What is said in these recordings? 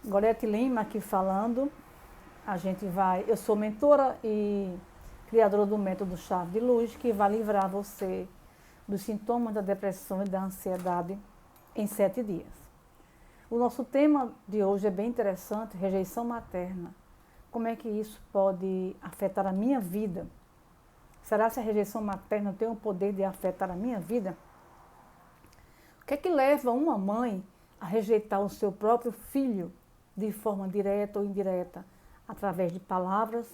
Gorete Lima aqui falando. Eu sou mentora e criadora do método Chave de Luz, que vai livrar você dos sintomas da depressão e da ansiedade em 7 dias. O nosso tema de hoje é bem interessante, rejeição materna. Como é que isso pode afetar a minha vida? Será que a rejeição materna tem o poder de afetar a minha vida? O que é que leva uma mãe a rejeitar o seu próprio filho de forma direta ou indireta, através de palavras,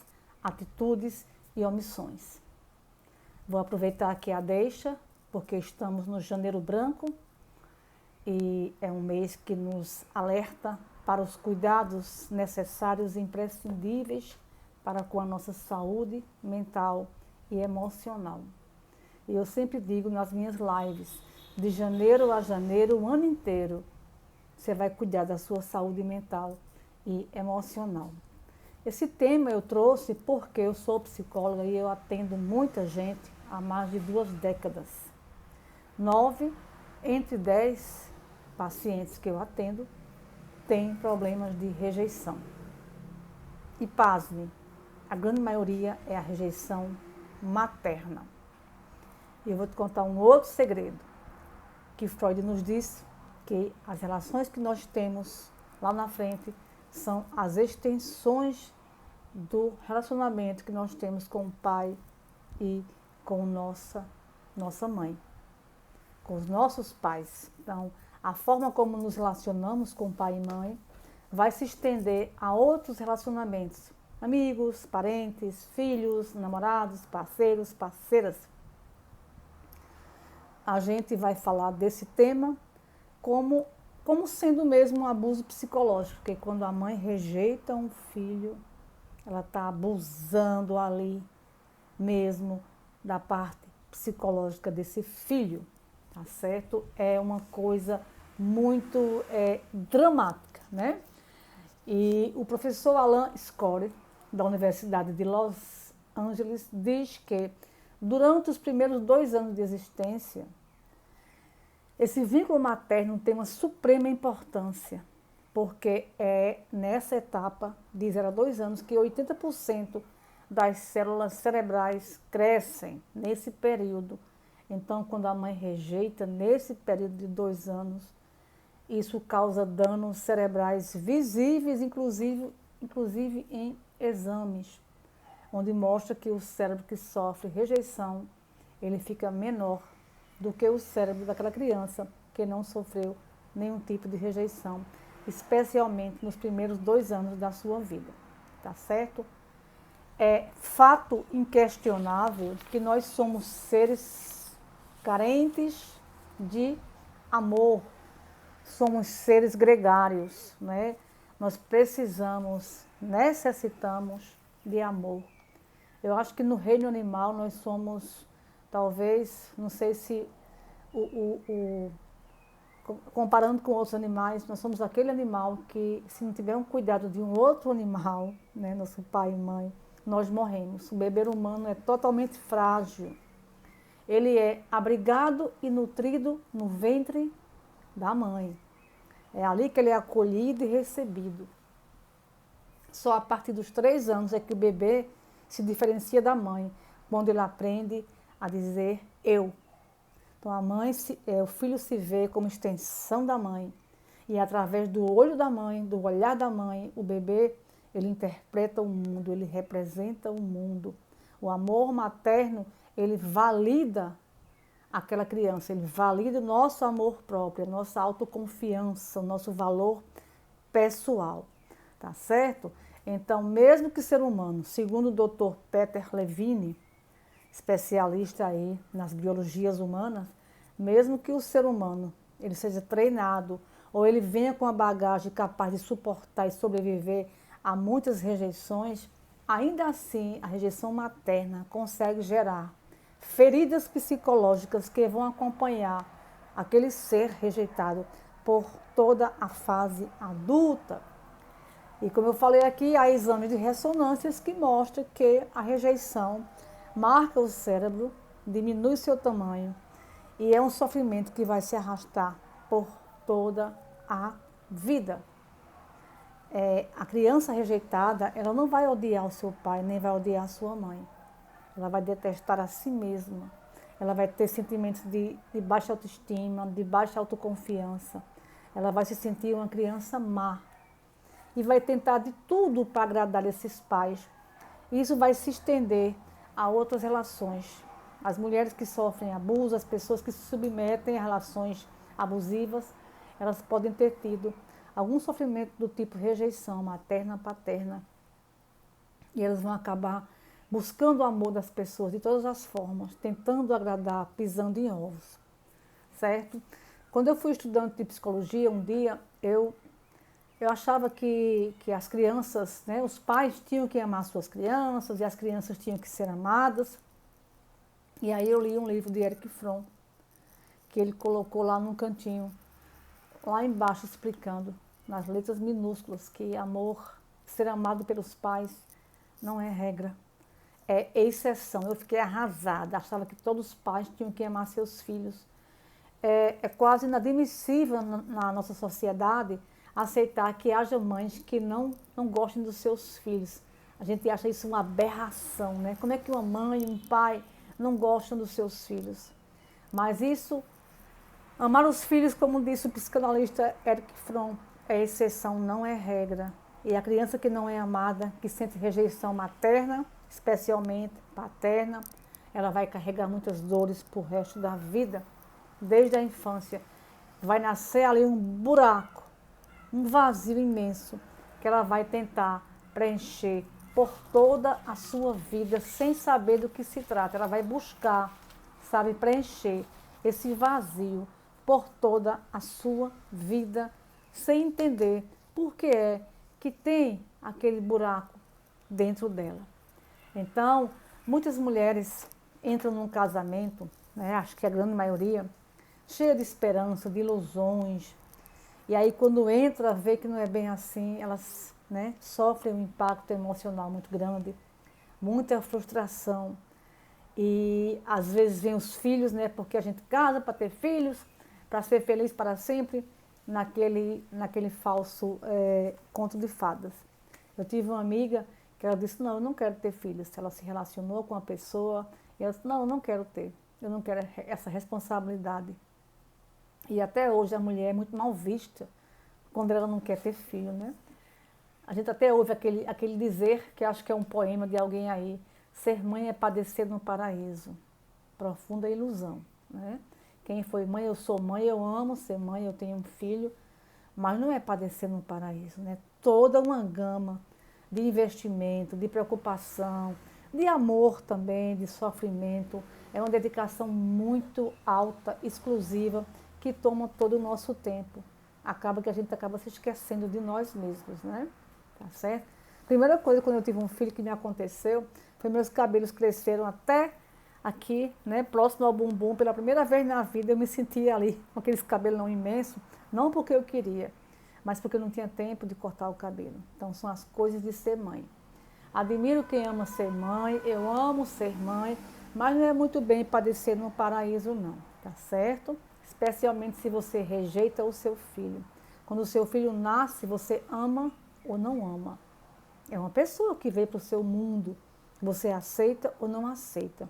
atitudes e omissões? Vou aproveitar aqui a deixa, porque estamos no Janeiro Branco e é um mês que nos alerta para os cuidados necessários e imprescindíveis para com a nossa saúde mental e emocional. E eu sempre digo nas minhas lives, de janeiro a janeiro, o ano inteiro, você vai cuidar da sua saúde mental e emocional. Esse tema eu trouxe porque eu sou psicóloga e eu atendo muita gente há mais de 2 décadas. 9 entre 10 pacientes que eu atendo têm problemas de rejeição. E pasme, a grande maioria é a rejeição materna. E eu vou te contar um outro segredo, que Freud nos disse que as relações que nós temos lá na frente são as extensões do relacionamento que nós temos com o pai e com nossa mãe, com os nossos pais. Então, a forma como nos relacionamos com pai e mãe vai se estender a outros relacionamentos, amigos, parentes, filhos, namorados, parceiros, parceiras. A gente vai falar desse tema como sendo mesmo um abuso psicológico, porque quando a mãe rejeita um filho, ela está abusando ali mesmo da parte psicológica desse filho, tá certo? É uma coisa muito dramática, né? E o professor Alan Score, da Universidade de Los Angeles, diz que durante os primeiros 2 anos de existência, esse vínculo materno tem uma suprema importância, porque é nessa etapa de 0 a 2 anos que 80% das células cerebrais crescem nesse período. Então, quando a mãe rejeita nesse período de 2 anos, isso causa danos cerebrais visíveis, inclusive em exames, onde mostra que o cérebro que sofre rejeição, ele fica menor do que o cérebro daquela criança que não sofreu nenhum tipo de rejeição, especialmente nos primeiros 2 anos da sua vida, tá certo? É fato inquestionável que nós somos seres carentes de amor, somos seres gregários, né? Nós necessitamos de amor. Eu acho que no reino animal nós somos, talvez, não sei se, comparando com outros animais, nós somos aquele animal que, se não tiver um cuidado de um outro animal, né, nosso pai e mãe, nós morremos. O bebê humano é totalmente frágil. Ele é abrigado e nutrido no ventre da mãe. É ali que ele é acolhido e recebido. Só a partir dos 3 anos é que o bebê se diferencia da mãe, quando ele aprende a dizer eu. Então o filho se vê como extensão da mãe. E através do olho da mãe, do olhar da mãe, o bebê, ele interpreta o mundo, ele representa o mundo. O amor materno, ele valida aquela criança, ele valida o nosso amor próprio, a nossa autoconfiança, o nosso valor pessoal, tá certo? Então, mesmo que ser humano, segundo o Dr. Peter Levine, especialista aí nas biologias humanas, mesmo que o ser humano ele seja treinado ou ele venha com a bagagem capaz de suportar e sobreviver a muitas rejeições, ainda assim a rejeição materna consegue gerar feridas psicológicas que vão acompanhar aquele ser rejeitado por toda a fase adulta. E como eu falei aqui, há exames de ressonâncias que mostram que a rejeição marca o cérebro, diminui seu tamanho e é um sofrimento que vai se arrastar por toda a vida. A criança rejeitada, ela não vai odiar o seu pai, nem vai odiar a sua mãe. Ela vai detestar a si mesma. Ela vai ter sentimentos de baixa autoestima, de baixa autoconfiança. Ela vai se sentir uma criança má. E vai tentar de tudo para agradar esses pais. E isso vai se estender a outras relações. As mulheres que sofrem abuso, as pessoas que se submetem a relações abusivas, elas podem ter tido algum sofrimento do tipo rejeição materna, paterna. E elas vão acabar buscando o amor das pessoas de todas as formas, tentando agradar, pisando em ovos, certo? Quando eu fui estudante de psicologia, um dia eu achava que as crianças, né, os pais tinham que amar suas crianças e as crianças tinham que ser amadas. E aí eu li um livro de Erich Fromm, que ele colocou lá num cantinho, lá embaixo explicando, nas letras minúsculas, que amor, ser amado pelos pais, não é regra, é exceção. Eu fiquei arrasada, achava que todos os pais tinham que amar seus filhos. É quase inadmissível na nossa sociedade aceitar que haja mães que não gostem dos seus filhos. A gente acha isso uma aberração, né? Como é que uma mãe e um pai não gostam dos seus filhos? Mas isso, amar os filhos, como disse o psicanalista Erich Fromm, é exceção, não é regra. E a criança que não é amada, que sente rejeição materna, especialmente paterna, ela vai carregar muitas dores para o resto da vida, desde a infância. Vai nascer ali um buraco, um vazio imenso, que ela vai tentar preencher por toda a sua vida, sem saber do que se trata. Ela vai buscar, sabe, preencher esse vazio por toda a sua vida, sem entender por que é que tem aquele buraco dentro dela. Então, muitas mulheres entram num casamento, né, acho que a grande maioria, cheia de esperança, de ilusões. E aí, quando entra, vê que não é bem assim, elas, né, sofrem um impacto emocional muito grande, muita frustração. E às vezes vem os filhos, né, porque a gente casa para ter filhos, para ser feliz para sempre, naquele falso conto de fadas. Eu tive uma amiga que ela disse, não, eu não quero ter filhos. Ela se relacionou com uma pessoa e ela disse, não, eu não quero ter, eu não quero essa responsabilidade. E até hoje a mulher é muito mal vista quando ela não quer ter filho, né? A gente até ouve aquele dizer, que acho que é um poema de alguém aí, ser mãe é padecer no paraíso. Profunda ilusão, né? Quem foi mãe, eu sou mãe, eu amo ser mãe, eu tenho um filho, mas não é padecer no paraíso, né? Toda uma gama de investimento, de preocupação, de amor também, de sofrimento. É uma dedicação muito alta, exclusiva, que toma todo o nosso tempo. Acaba que a gente acaba se esquecendo de nós mesmos, né? Tá certo? Primeira coisa, quando eu tive um filho, que me aconteceu, foi meus cabelos cresceram até aqui, né, próximo ao bumbum. Pela primeira vez na vida eu me sentia ali com aqueles cabelos imensos, não porque eu queria, mas porque eu não tinha tempo de cortar o cabelo. Então são as coisas de ser mãe. Admiro quem ama ser mãe, eu amo ser mãe, mas não é muito bem padecer no paraíso não, tá certo? Especialmente se você rejeita o seu filho. Quando o seu filho nasce, você ama ou não ama. É uma pessoa que veio para o seu mundo, você aceita ou não aceita.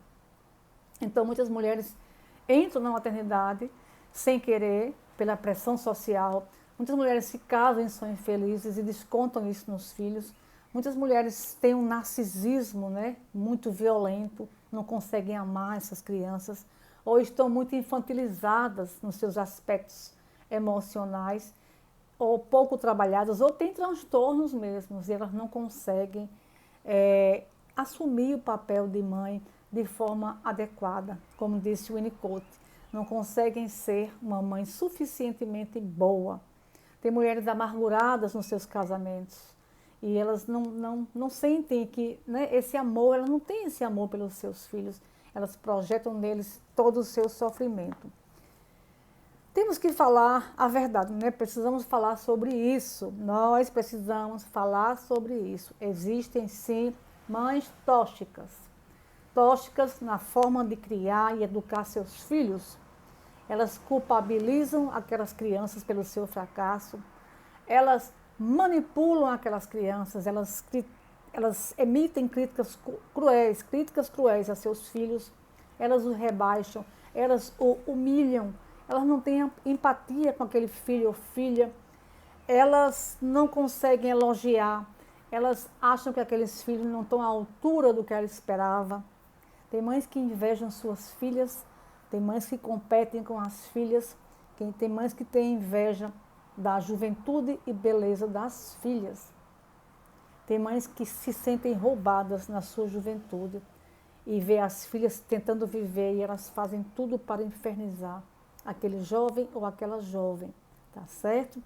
Então muitas mulheres entram na maternidade sem querer, pela pressão social. Muitas mulheres se casam e são infelizes e descontam isso nos filhos. Muitas mulheres têm um narcisismo, né, muito violento, não conseguem amar essas crianças, ou estão muito infantilizadas nos seus aspectos emocionais, ou pouco trabalhadas, ou têm transtornos mesmo, e elas não conseguem assumir o papel de mãe de forma adequada, como disse o Winnicott. Não conseguem ser uma mãe suficientemente boa. Tem mulheres amarguradas nos seus casamentos e elas não sentem que, né, esse amor, elas não têm esse amor pelos seus filhos, elas projetam neles todo o seu sofrimento. Temos que falar a verdade, né? Precisamos falar sobre isso, nós precisamos falar sobre isso. Existem sim mães tóxicas na forma de criar e educar seus filhos. Elas culpabilizam aquelas crianças pelo seu fracasso, elas manipulam aquelas crianças, elas emitem críticas cruéis a seus filhos, elas o rebaixam, elas o humilham, elas não têm empatia com aquele filho ou filha, elas não conseguem elogiar, elas acham que aqueles filhos não estão à altura do que ela esperava. Tem mães que invejam suas filhas, tem mães que competem com as filhas, tem mães que têm inveja da juventude e beleza das filhas. Tem mães que se sentem roubadas na sua juventude e vê as filhas tentando viver e elas fazem tudo para infernizar aquele jovem ou aquela jovem, tá certo?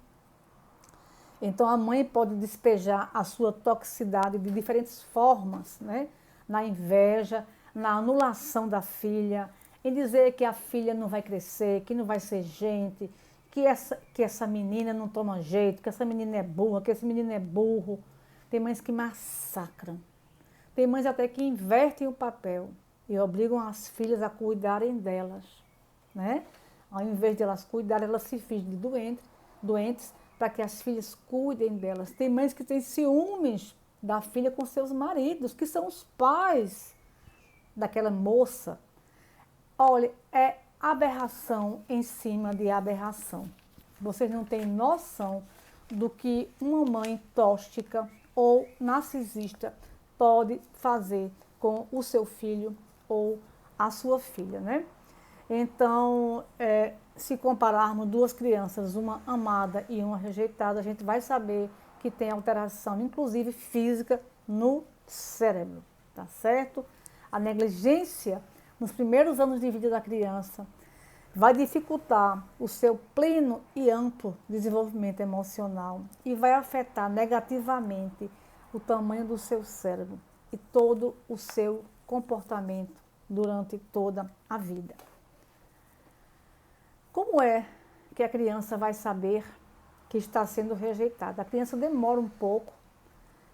Então a mãe pode despejar a sua toxicidade de diferentes formas, né? Na inveja, na anulação da filha, em dizer que a filha não vai crescer, que não vai ser gente, que essa menina não toma jeito, que essa menina é burra, que esse menino é burro. Tem mães que massacram. Tem mães até que invertem o papel e obrigam as filhas a cuidarem delas, né? Ao invés de elas cuidarem, elas se fingem de doentes para que as filhas cuidem delas. Tem mães que têm ciúmes da filha com seus maridos, que são os pais daquela moça. Olha, é aberração em cima de aberração. Vocês não têm noção do que uma mãe tóxica ou narcisista pode fazer com o seu filho ou a sua filha, né? Então, se compararmos duas crianças, uma amada e uma rejeitada, a gente vai saber que tem alteração, inclusive física, no cérebro, tá certo? A negligência nos primeiros anos de vida da criança vai dificultar o seu pleno e amplo desenvolvimento emocional e vai afetar negativamente o tamanho do seu cérebro e todo o seu comportamento durante toda a vida. Como é que a criança vai saber que está sendo rejeitada? A criança demora um pouco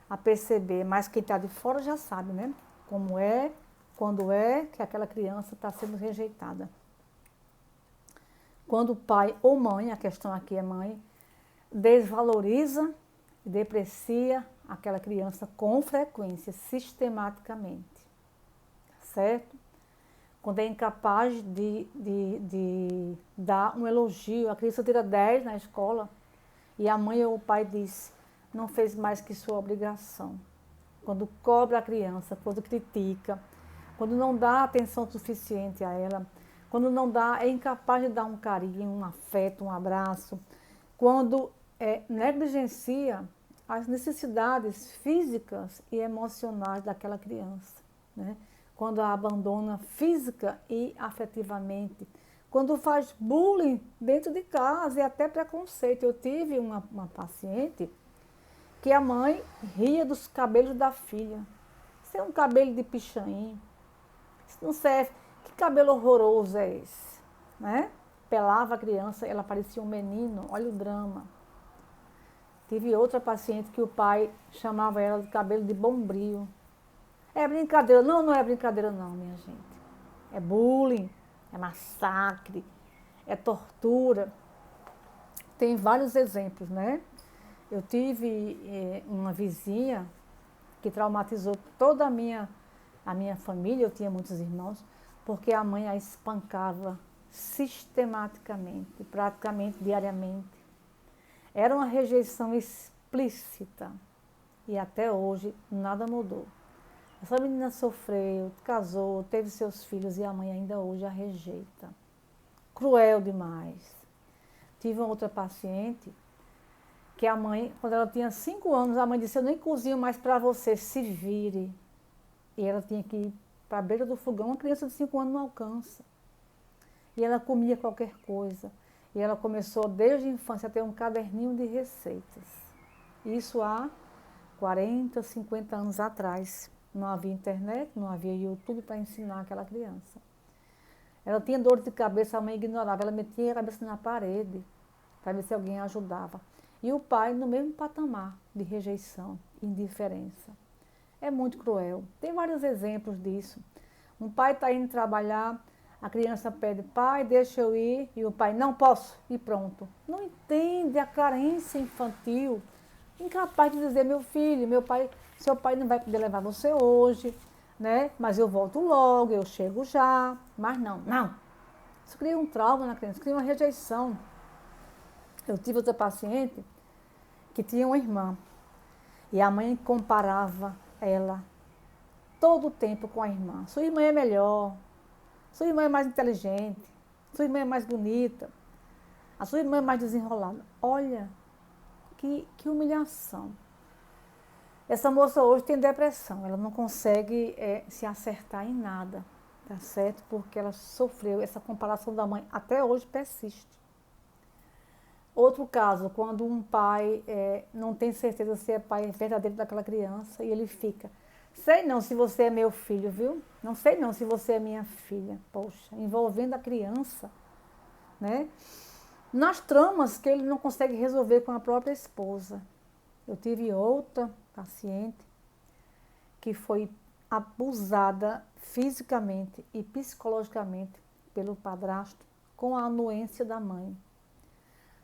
a perceber, mas quem está de fora já sabe, né? Como é, quando é que aquela criança está sendo rejeitada. Quando o pai ou mãe, a questão aqui é mãe, desvaloriza e deprecia aquela criança com frequência, sistematicamente, certo? Quando é incapaz de dar um elogio, a criança tira 10 na escola e a mãe ou o pai diz, não fez mais que sua obrigação. Quando cobra a criança, quando critica, quando não dá atenção suficiente a ela, quando não dá, é incapaz de dar um carinho, um afeto, um abraço, quando negligencia as necessidades físicas e emocionais daquela criança, né? Quando a abandona física e afetivamente, quando faz bullying dentro de casa e até preconceito. Eu tive uma paciente que a mãe ria dos cabelos da filha. Isso é um cabelo de pichain, isso não serve. Que cabelo horroroso é esse? Né? Pelava a criança, ela parecia um menino, olha o drama. Tive outra paciente que o pai chamava ela de cabelo de bombril. É brincadeira? Não, não é brincadeira não, minha gente. É bullying, é massacre, é tortura. Tem vários exemplos, né? Eu tive uma vizinha que traumatizou toda a minha família, eu tinha muitos irmãos, porque a mãe a espancava sistematicamente, praticamente diariamente. Era uma rejeição explícita e até hoje nada mudou. Essa menina sofreu, casou, teve seus filhos e a mãe ainda hoje a rejeita. Cruel demais. Tive uma outra paciente que a mãe, quando ela tinha 5 anos, a mãe disse, eu nem cozinho mais para você, se vire. E ela tinha que ir para a beira do fogão, uma criança de 5 anos não alcança. E ela comia qualquer coisa. E ela começou desde a infância a ter um caderninho de receitas. Isso há 40, 50 anos atrás. Não havia internet, não havia YouTube para ensinar aquela criança. Ela tinha dor de cabeça, a mãe ignorava, ela metia a cabeça na parede para ver se alguém ajudava. E o pai no mesmo patamar de rejeição, indiferença. É muito cruel. Tem vários exemplos disso. Um pai está indo trabalhar, a criança pede, pai, deixa eu ir, e o pai, não posso, e pronto. Não entende a carência infantil incapaz de dizer, meu filho, seu pai não vai poder levar você hoje, né? Mas eu volto logo, eu chego já. Mas não. Isso cria um trauma na criança, cria uma rejeição. Eu tive outra paciente que tinha uma irmã e a mãe comparava ela todo o tempo com a irmã. Sua irmã é melhor, sua irmã é mais inteligente, sua irmã é mais bonita, a sua irmã é mais desenrolada. Olha, que humilhação. Essa moça hoje tem depressão, ela não consegue se acertar em nada, tá certo? Porque ela sofreu essa comparação da mãe, até hoje persiste. Outro caso, quando um pai não tem certeza se é pai verdadeiro daquela criança e ele fica, sei não se você é meu filho, viu? Não sei não se você é minha filha. Poxa, envolvendo a criança, né? Nas tramas que ele não consegue resolver com a própria esposa. Eu tive outra paciente que foi abusada fisicamente e psicologicamente pelo padrasto com a anuência da mãe.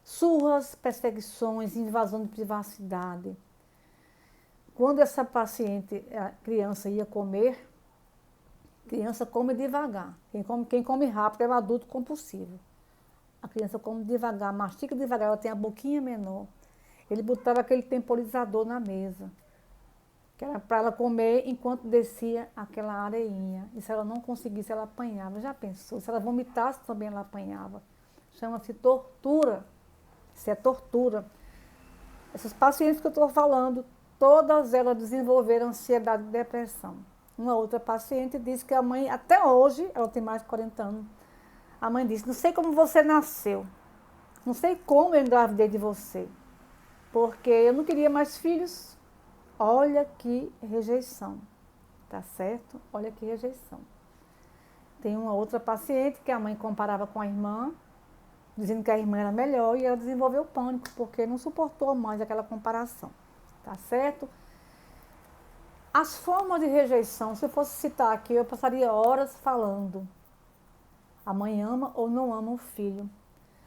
Surras, perseguições, invasão de privacidade. Quando essa paciente, a criança ia comer, criança come devagar. Quem come rápido é o adulto compulsivo. A criança come devagar, mastiga devagar, ela tem a boquinha menor. Ele botava aquele temporizador na mesa, que era para ela comer enquanto descia aquela areinha. E se ela não conseguisse, ela apanhava. Já pensou? Se ela vomitasse, também ela apanhava. Chama-se tortura. Isso é tortura. Essas pacientes que eu estou falando, todas elas desenvolveram ansiedade e depressão. Uma outra paciente disse que a mãe, até hoje, ela tem mais de 40 anos, a mãe disse, não sei como você nasceu, não sei como eu engravidei de você, porque eu não queria mais filhos. Olha que rejeição, tá certo? Olha que rejeição. Tem uma outra paciente que a mãe comparava com a irmã, dizendo que a irmã era melhor, e ela desenvolveu pânico, porque não suportou mais aquela comparação, tá certo? As formas de rejeição, se eu fosse citar aqui, eu passaria horas falando. A mãe ama ou não ama o filho.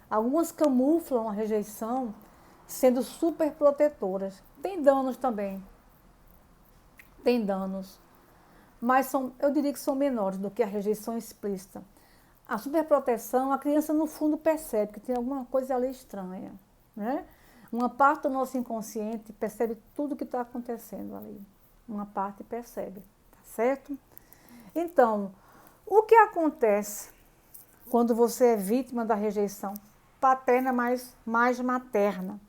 Algumas camuflam a rejeição sendo super protetoras. Tem danos também. Tem danos. Mas eu diria que são menores do que a rejeição explícita. A superproteção, a criança no fundo percebe que tem alguma coisa ali estranha, né? Uma parte do nosso inconsciente percebe tudo o que está acontecendo ali. Uma parte percebe, tá certo? Então, o que acontece quando você é vítima da rejeição paterna, mais materna?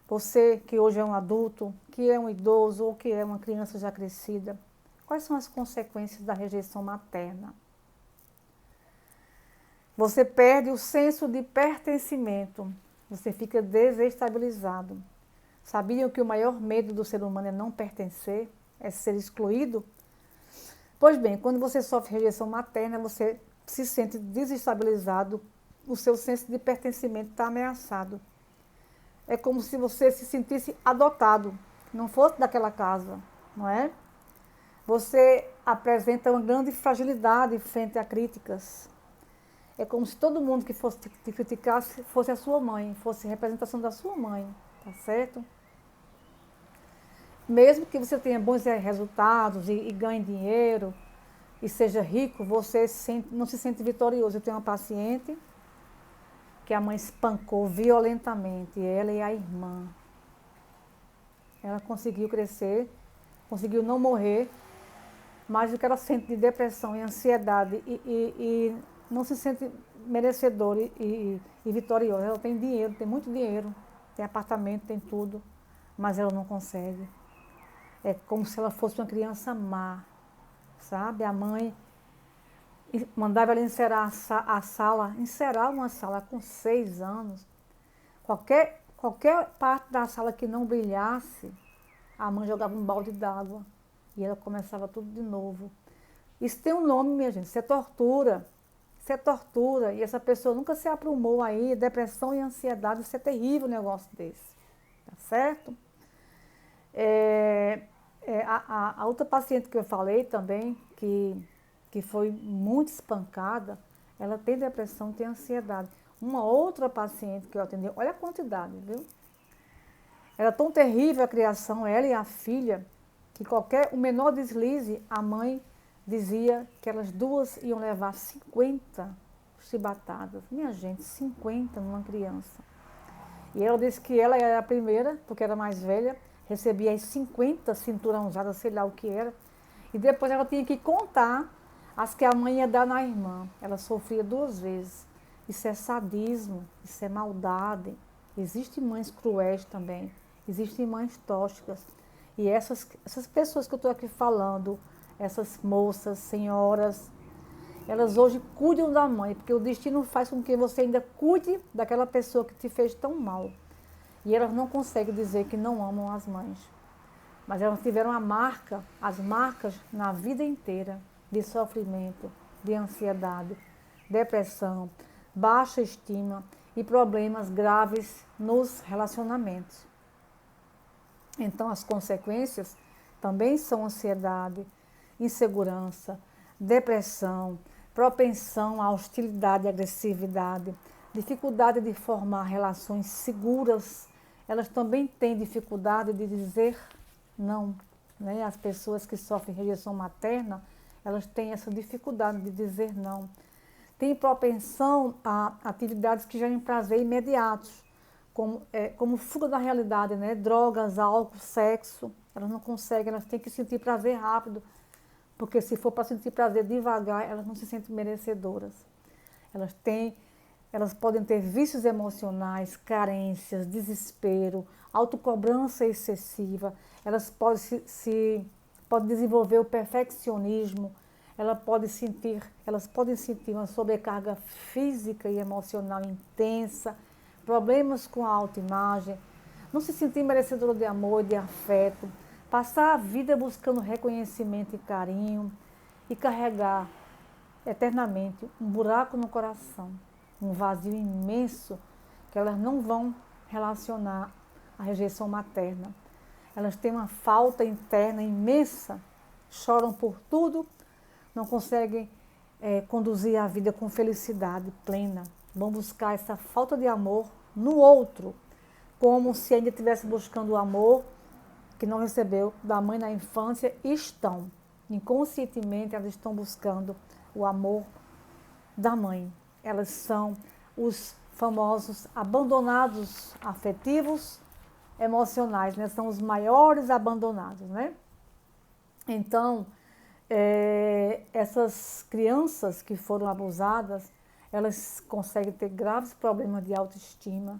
Você que hoje é um adulto, que é um idoso ou que é uma criança já crescida, quais são as consequências da rejeição materna? Você perde o senso de pertencimento, você fica desestabilizado. Sabiam que o maior medo do ser humano é não pertencer, é ser excluído? Pois bem, quando você sofre rejeição materna, você se sente desestabilizado, o seu senso de pertencimento está ameaçado. É como se você se sentisse adotado, não fosse daquela casa, não é? Você apresenta uma grande fragilidade frente a críticas. É como se todo mundo que fosse te criticasse fosse a sua mãe, fosse representação da sua mãe, tá certo? Mesmo que você tenha bons resultados e ganhe dinheiro e seja rico, você não se sente vitorioso. Eu tenho uma paciente que a mãe espancou violentamente, ela e a irmã. Ela conseguiu crescer, conseguiu não morrer, mas o que ela sente de depressão e ansiedade e não se sente merecedora e vitoriosa. Ela tem dinheiro, tem muito dinheiro, tem apartamento, tem tudo, mas ela não consegue. É como se ela fosse uma criança má, sabe? A mãe mandava ela encerar encerar uma sala com 6 anos. Qualquer parte da sala que não brilhasse, a mãe jogava um balde d'água e ela começava tudo de novo. Isso tem um nome, minha gente, isso é tortura. Isso é tortura. E essa pessoa nunca se aprumou aí, depressão e ansiedade, isso é terrível um negócio desse. Tá certo? A outra paciente que eu falei também, que foi muito espancada, ela tem depressão, tem ansiedade. Uma outra paciente que eu atendi, olha a quantidade, viu? Era tão terrível a criação, ela e a filha, que o menor deslize, a mãe dizia que elas duas iam levar 50 chibatadas. Minha gente, 50 numa criança. E ela disse que ela era a primeira, porque era mais velha, recebia as 50 cinturãozadas, sei lá o que era. E depois ela tinha que contar as que a mãe ia dar na irmã. Ela sofria 2 vezes. Isso é sadismo, isso é maldade. Existem mães cruéis também, existem mães tóxicas. E essas pessoas que eu estou aqui falando, essas moças, senhoras, elas hoje cuidam da mãe, porque o destino faz com que você ainda cuide daquela pessoa que te fez tão mal. E elas não conseguem dizer que não amam as mães. Mas elas tiveram as marcas na vida inteira de sofrimento, de ansiedade, depressão, baixa estima e problemas graves nos relacionamentos. Então, as consequências também são ansiedade, insegurança, depressão, propensão à hostilidade e agressividade, dificuldade de formar relações seguras. Elas também têm dificuldade de dizer não, né? As pessoas que sofrem rejeição materna, elas têm essa dificuldade de dizer não. Tem propensão a atividades que gerem prazer imediatos, como fuga da realidade, né? Drogas, álcool, sexo. Elas não conseguem, elas têm que sentir prazer rápido, porque se for para sentir prazer devagar, elas não se sentem merecedoras. Elas podem ter vícios emocionais, carências, desespero, autocobrança excessiva. Elas podem desenvolver o perfeccionismo. Elas podem sentir uma sobrecarga física e emocional intensa, problemas com a autoimagem, não se sentir merecedora de amor, de afeto, passar a vida buscando reconhecimento e carinho e carregar eternamente um buraco no coração, um vazio imenso que elas não vão relacionar à rejeição materna. Elas têm uma falta interna imensa, choram por tudo, não conseguem conduzir a vida com felicidade plena. Vão buscar essa falta de amor no outro, como se ainda estivesse buscando o amor que não recebeu da mãe na infância e estão. Inconscientemente, elas estão buscando o amor da mãe. Elas são os famosos abandonados afetivos, emocionais, né? São os maiores abandonados, né? Então, essas crianças que foram abusadas, elas conseguem ter graves problemas de autoestima,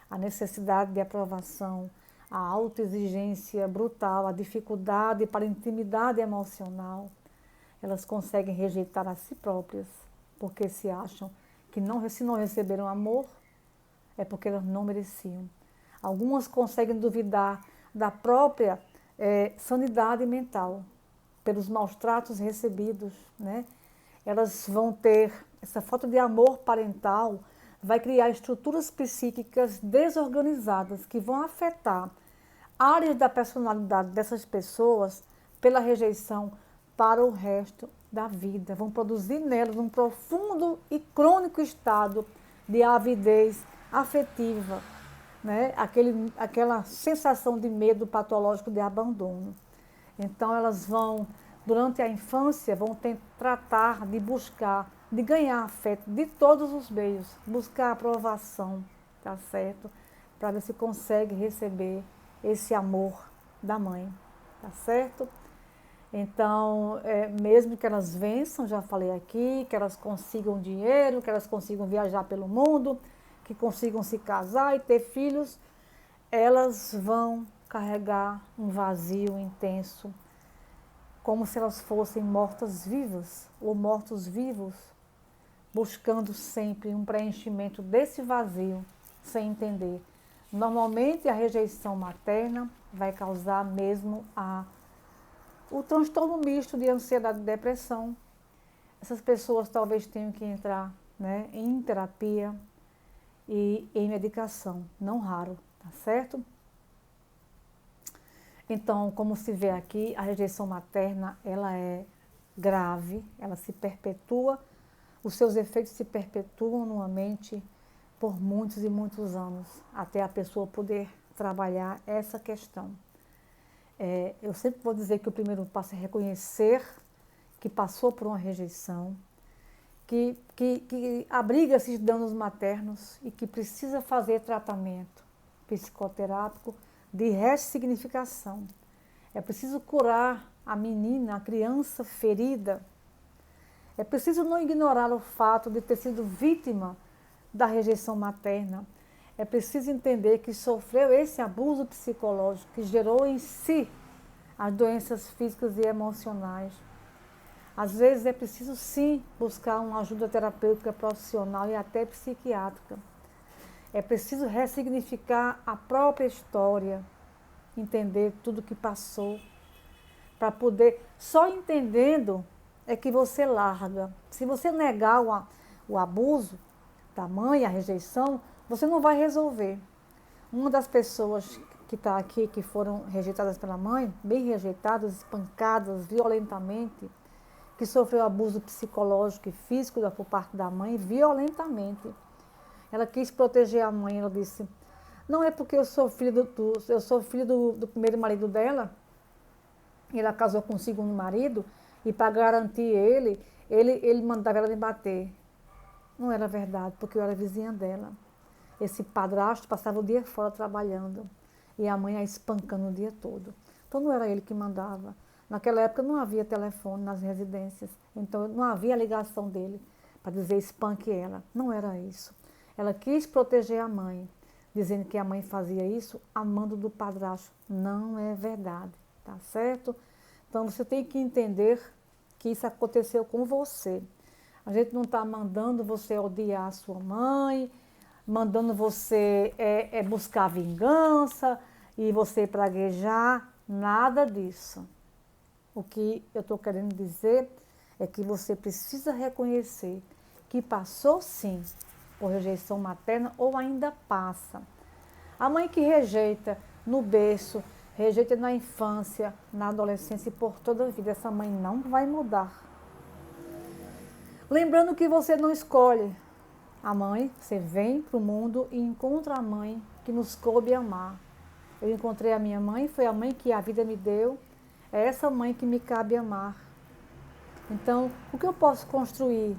a necessidade de aprovação, a autoexigência brutal, a dificuldade para a intimidade emocional. Elas conseguem rejeitar a si próprias, porque se acham que se não receberam amor, é porque elas não mereciam. Algumas conseguem duvidar da própria sanidade mental, pelos maus tratos recebidos, né? Elas vão ter essa falta de amor parental, vai criar estruturas psíquicas desorganizadas que vão afetar áreas da personalidade dessas pessoas pela rejeição para o resto da vida. Vão produzir nelas um profundo e crônico estado de avidez afetiva, né? Aquela sensação de medo patológico de abandono. Então, elas vão, durante a infância, vão tratar de buscar, de ganhar afeto de todos os meios, buscar aprovação, tá certo? Para ver se consegue receber esse amor da mãe, tá certo? Então, mesmo que elas vençam, já falei aqui, que elas consigam dinheiro, que elas consigam viajar pelo mundo, que consigam se casar e ter filhos, elas vão carregar um vazio intenso, como se elas fossem mortas-vivas ou mortos-vivos, buscando sempre um preenchimento desse vazio, sem entender. Normalmente, a rejeição materna vai causar mesmo o transtorno misto de ansiedade e depressão. Essas pessoas talvez tenham que entrar, né, em terapia e em medicação, não raro, tá certo? Então, como se vê aqui, a rejeição materna, ela é grave, ela se perpetua, os seus efeitos se perpetuam numa mente por muitos e muitos anos, até a pessoa poder trabalhar essa questão. Eu sempre vou dizer que o primeiro passo é reconhecer que passou por uma rejeição, que abriga esses danos maternos e que precisa fazer tratamento psicoterápico de ressignificação. É preciso curar a menina, a criança ferida. É preciso não ignorar o fato de ter sido vítima da rejeição materna. É preciso entender que sofreu esse abuso psicológico que gerou em si as doenças físicas e emocionais. Às vezes é preciso sim buscar uma ajuda terapêutica profissional e até psiquiátrica. É preciso ressignificar a própria história, entender tudo o que passou, para poder, só entendendo é que você larga. Se você negar o abuso da mãe, a rejeição, você não vai resolver. Uma das pessoas que está aqui, que foram rejeitadas pela mãe, bem rejeitadas, espancadas violentamente, que sofreu abuso psicológico e físico por parte da mãe, violentamente. Ela quis proteger a mãe, ela disse, não é porque eu sou filho do primeiro marido dela, e ela casou com o segundo marido, e para garantir ele mandava ela me bater. Não era verdade, porque eu era vizinha dela. Esse padrasto passava o dia fora trabalhando, e a mãe a espancando o dia todo. Então não era ele que mandava. Naquela época não havia telefone nas residências, então não havia ligação dele para dizer espanque ela. Não era isso. Ela quis proteger a mãe, dizendo que a mãe fazia isso amando do padrasto. Não é verdade, tá certo? Então você tem que entender que isso aconteceu com você. A gente não está mandando você odiar a sua mãe, mandando você buscar vingança e você praguejar, nada disso. O que eu estou querendo dizer é que você precisa reconhecer que passou sim por rejeição materna ou ainda passa. A mãe que rejeita no berço, rejeita na infância, na adolescência e por toda a vida, essa mãe não vai mudar. Lembrando que você não escolhe a mãe, você vem para o mundo e encontra a mãe que nos coube amar. Eu encontrei a minha mãe, foi a mãe que a vida me deu, é essa mãe que me cabe amar. Então, o que eu posso construir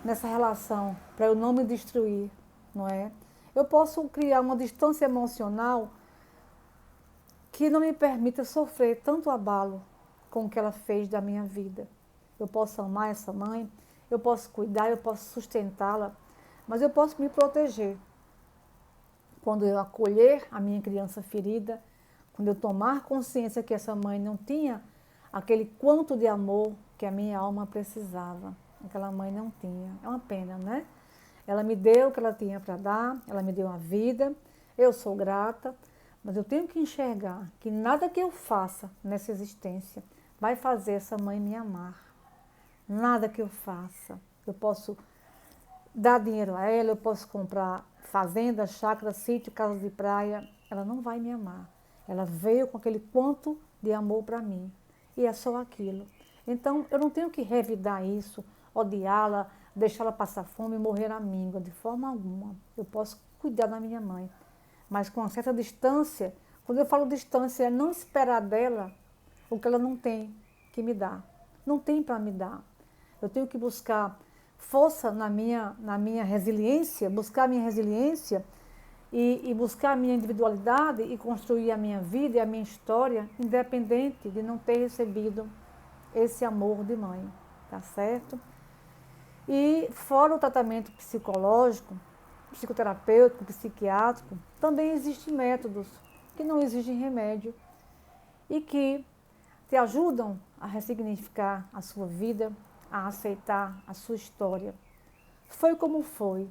nessa relação para eu não me destruir, não é? Eu posso criar uma distância emocional que não me permita sofrer tanto abalo com o que ela fez da minha vida. Eu posso amar essa mãe, eu posso cuidar, eu posso sustentá-la, mas eu posso me proteger. Quando eu acolher a minha criança ferida, quando eu tomar consciência que essa mãe não tinha aquele quanto de amor que a minha alma precisava. Aquela mãe não tinha. É uma pena, né? Ela me deu o que ela tinha para dar, ela me deu a vida, eu sou grata, mas eu tenho que enxergar que nada que eu faça nessa existência vai fazer essa mãe me amar. Nada que eu faça. Eu posso dar dinheiro a ela, eu posso comprar fazenda, chácara, sítio, casa de praia, ela não vai me amar. Ela veio com aquele quanto de amor para mim. E é só aquilo. Então, eu não tenho que revidar isso, odiá-la, deixá-la passar fome e morrer à míngua, de forma alguma. Eu posso cuidar da minha mãe. Mas com uma certa distância, quando eu falo distância, é não esperar dela o que ela não tem que me dar. Não tem para me dar. Eu tenho que buscar força na minha resiliência, buscar a minha resiliência e buscar a minha individualidade e construir a minha vida e a minha história, independente de não ter recebido esse amor de mãe, tá certo? E fora o tratamento psicológico, psicoterapêutico, psiquiátrico, também existem métodos que não exigem remédio e que te ajudam a ressignificar a sua vida, a aceitar a sua história. Foi como foi.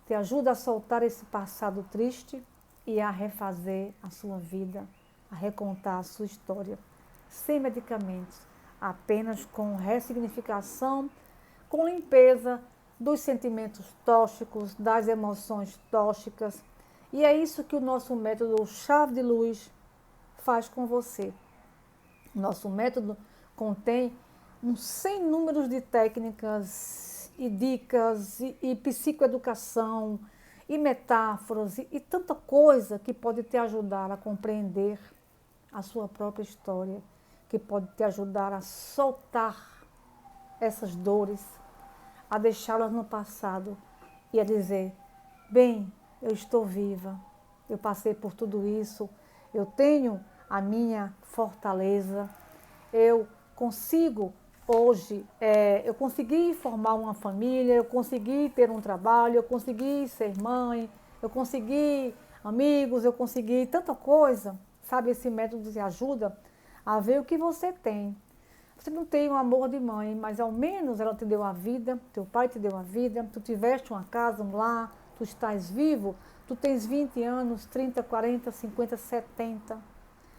Te ajuda a soltar esse passado triste e a refazer a sua vida, a recontar a sua história, sem medicamentos, apenas com ressignificação, com limpeza dos sentimentos tóxicos, das emoções tóxicas. E é isso que o nosso método Chave de Luz faz com você. O nosso método contém um sem números de técnicas e dicas e psicoeducação e metáforas e tanta coisa que pode te ajudar a compreender a sua própria história, que pode te ajudar a soltar essas dores, a deixá-las no passado e a dizer, bem, eu estou viva, eu passei por tudo isso, eu tenho a minha fortaleza, eu consigo hoje, eu consegui formar uma família, eu consegui ter um trabalho, eu consegui ser mãe, eu consegui amigos, eu consegui tanta coisa, sabe? Esse método te ajuda a ver o que você tem. Você não tem um amor de mãe, mas ao menos ela te deu a vida, teu pai te deu a vida, tu tiveste uma casa, um lar, tu estás vivo, tu tens 20 anos, 30, 40, 50, 70.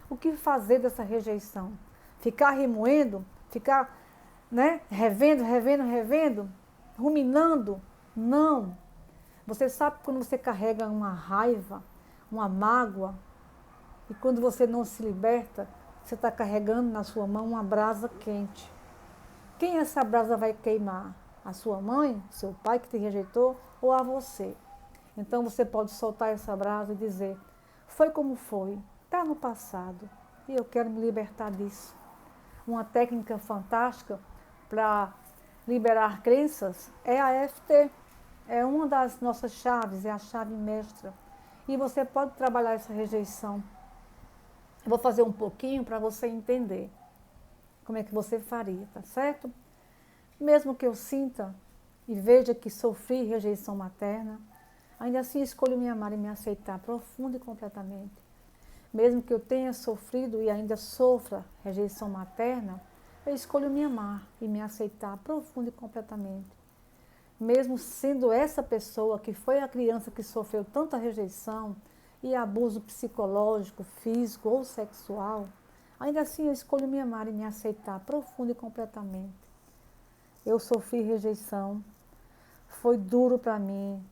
O que fazer dessa rejeição? Ficar remoendo? Ficar, né, revendo, ruminando? Não. Você sabe que quando você carrega uma raiva, uma mágoa, e quando você não se liberta, você está carregando na sua mão uma brasa quente. Quem essa brasa vai queimar? A sua mãe, seu pai que te rejeitou ou a você? Então você pode soltar essa brasa e dizer, foi como foi, está no passado e eu quero me libertar disso. Uma técnica fantástica para liberar crenças é a EFT. É uma das nossas chaves, é a chave mestra. E você pode trabalhar essa rejeição. Eu vou fazer um pouquinho para você entender como é que você faria, tá certo? Mesmo que eu sinta e veja que sofri rejeição materna, ainda assim escolho me amar e me aceitar profunda e completamente. Mesmo que eu tenha sofrido e ainda sofra rejeição materna, eu escolho me amar e me aceitar profunda e completamente. Mesmo sendo essa pessoa que foi a criança que sofreu tanta rejeição e abuso psicológico, físico ou sexual, ainda assim eu escolho me amar e me aceitar profunda e completamente. Eu sofri rejeição, foi duro para mim,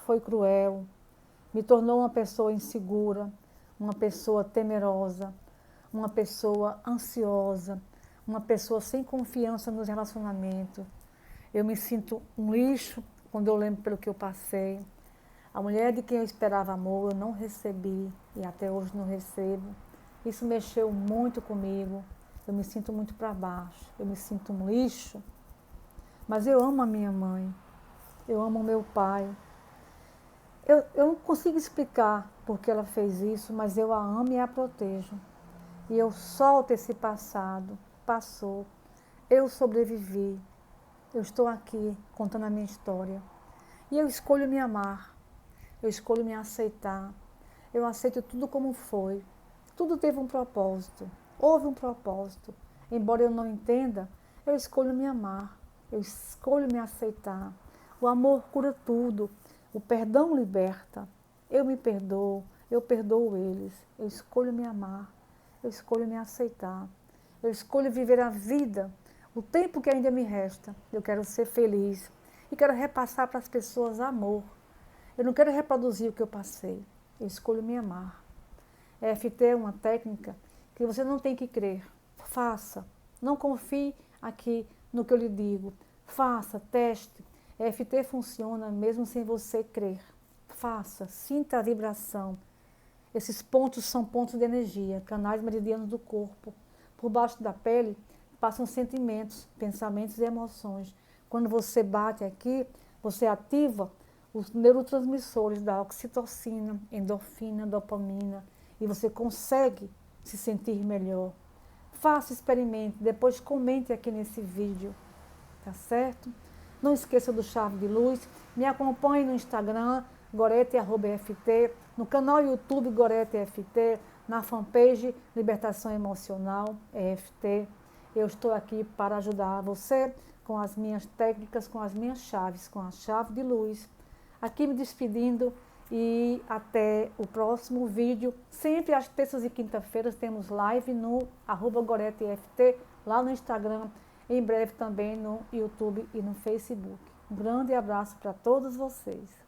foi cruel, me tornou uma pessoa insegura, uma pessoa temerosa, uma pessoa ansiosa, uma pessoa sem confiança nos relacionamentos. Eu me sinto um lixo quando eu lembro pelo que eu passei. A mulher de quem eu esperava amor, eu não recebi e até hoje não recebo. Isso mexeu muito comigo. Eu me sinto muito para baixo, eu me sinto um lixo. Mas eu amo a minha mãe, eu amo o meu pai. Eu não consigo explicar por que ela fez isso, mas eu a amo e a protejo. E eu solto esse passado, passou. Eu sobrevivi, eu estou aqui contando a minha história. E eu escolho me amar, eu escolho me aceitar. Eu aceito tudo como foi. Tudo teve um propósito, houve um propósito. Embora eu não entenda, eu escolho me amar, eu escolho me aceitar. O amor cura tudo, o perdão liberta. Eu me perdoo, eu perdoo eles. Eu escolho me amar, eu escolho me aceitar. Eu escolho viver a vida, o tempo que ainda me resta. Eu quero ser feliz e quero repassar para as pessoas amor. Eu não quero reproduzir o que eu passei. Eu escolho me amar. EFT é uma técnica que você não tem que crer. Faça. Não confie aqui no que eu lhe digo. Faça, teste. EFT funciona mesmo sem você crer. Faça, sinta a vibração. Esses pontos são pontos de energia, canais meridianos do corpo. Por baixo da pele passam sentimentos, pensamentos e emoções. Quando você bate aqui, você ativa os neurotransmissores da oxitocina, endorfina, dopamina, e você consegue se sentir melhor. Faça, experimente, depois comente aqui nesse vídeo, tá certo? Não esqueça do Chave de Luz, me acompanhe no Instagram, gorete@eft, no canal YouTube Gorete EFT, na fanpage Libertação Emocional EFT. Eu estou aqui para ajudar você com as minhas técnicas, com as minhas chaves, com a chave de luz. Aqui me despedindo e até o próximo vídeo. Sempre às terças e quinta-feiras temos live no @GoreteEFT, lá no Instagram, em breve também no YouTube e no Facebook. Um grande abraço para todos vocês.